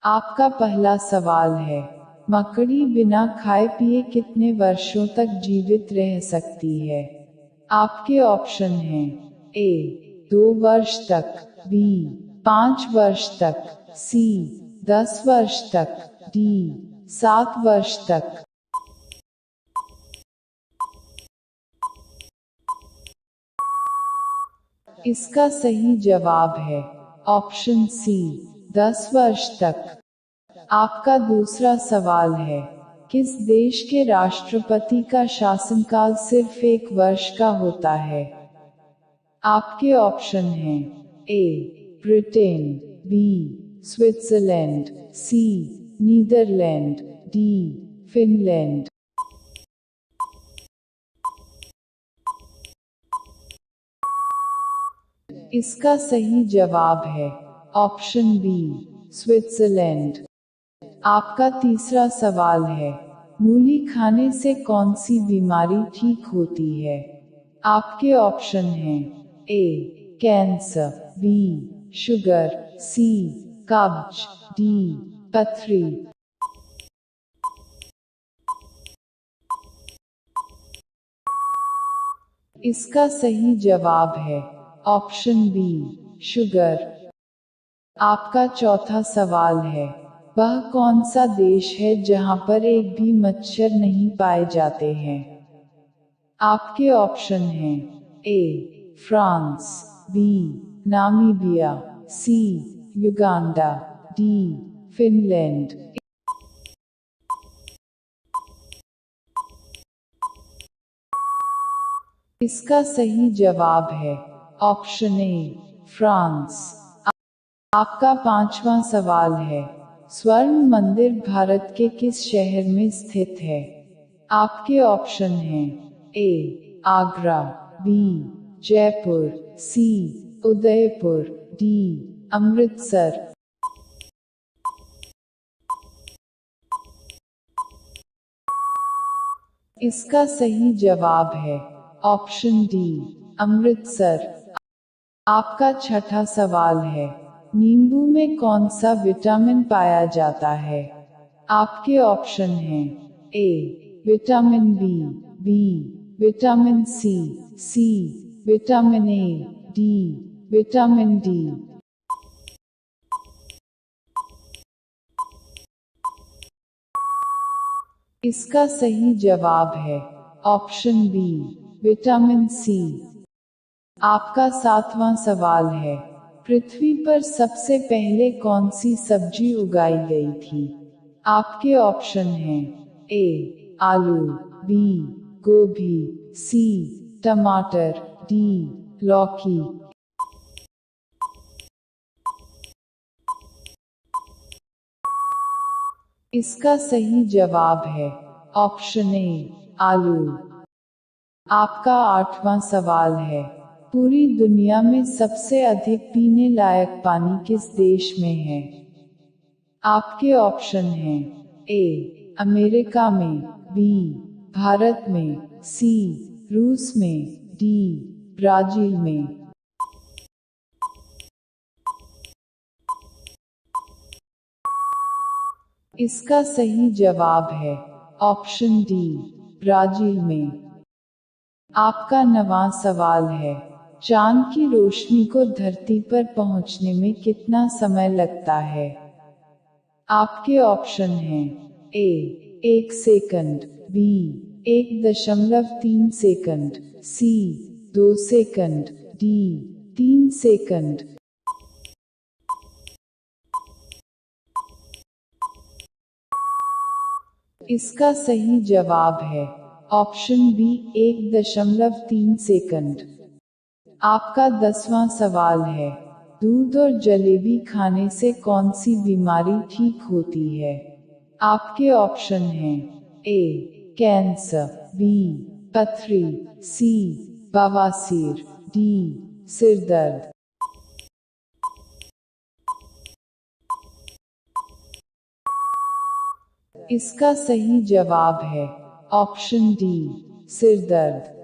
आपका पहला सवाल है, मकड़ी बिना खाए पिए कितने वर्षों तक जीवित रह सकती है? आपके ऑप्शन हैं ए 2 वर्ष तक, बी 5 वर्ष तक, सी 10 वर्ष तक, डी 7 वर्ष तक। इसका सही जवाब है ऑप्शन सी 10 वर्ष तक। आपका दूसरा सवाल है, किस देश के राष्ट्रपति का शासनकाल सिर्फ 1 वर्ष का होता है? आपके ऑप्शन हैं ए ब्रिटेन, बी स्विट्जरलैंड, सी नीदरलैंड, डी फिनलैंड। इसका सही जवाब है ऑप्शन बी स्विट्जरलैंड। आपका तीसरा सवाल है, मूली खाने से कौन सी बीमारी ठीक होती है? आपके ऑप्शन हैं ए कैंसर, बी शुगर, सी कब्ज, डी पथरी। इसका सही जवाब है ऑप्शन बी शुगर। आपका चौथा सवाल है, वह कौन सा देश है जहां पर एक भी मच्छर नहीं पाए जाते हैं? आपके ऑप्शन हैं A France, B Namibia, C Uganda, D Finland. इसका सही जवाब है ऑप्शन ए फ्रांस। आपका पांचवा सवाल है, स्वर्ण मंदिर भारत के किस शहर में स्थित है? आपके ऑप्शन हैं ए आगरा, बी जयपुर, सी उदयपुर, डी अमृतसर। इसका सही जवाब है ऑप्शन डी अमृतसर। आपका छठा सवाल है, नींबू में कौन सा विटामिन पाया जाता है? आपके ऑप्शन हैं A vitamin B, B vitamin C, C vitamin A, D vitamin D. इसका सही जवाब है ऑप्शन बी विटामिन सी। आपका सातवां सवाल है, पृथ्वी पर सबसे पहले कौन सी सब्जी उगाई गई थी? आपके ऑप्शन हैं ए आलू, बी गोभी, सी टमाटर, डी लौकी। इसका सही जवाब है ऑप्शन ए आलू। आपका आठवां सवाल है, पूरी दुनिया में सबसे अधिक पीने लायक पानी किस देश में है? आपके ऑप्शन हैं ए अमेरिका में, बी भारत में, सी रूस में, डी ब्राजील में। इसका सही जवाब है ऑप्शन डी ब्राजील में। आपका नवां सवाल है, चांद की रोशनी को धरती पर पहुंचने में कितना समय लगता है? आपके ऑप्शन हैं ए 1 सेकंड, बी 1.3 सेकंड, सी 2 सेकंड, डी 3 सेकंड। इसका सही जवाब है ऑप्शन बी 1.3 सेकंड। आपका 10वां सवाल है, दूध और जलेबी खाने से कौन सी बीमारी ठीक होती है? आपके ऑप्शन हैं ए कैंसर, बी पथरी, सी बवासीर, डी सिरदर्द। इसका सही जवाब है ऑप्शन डी सिरदर्द।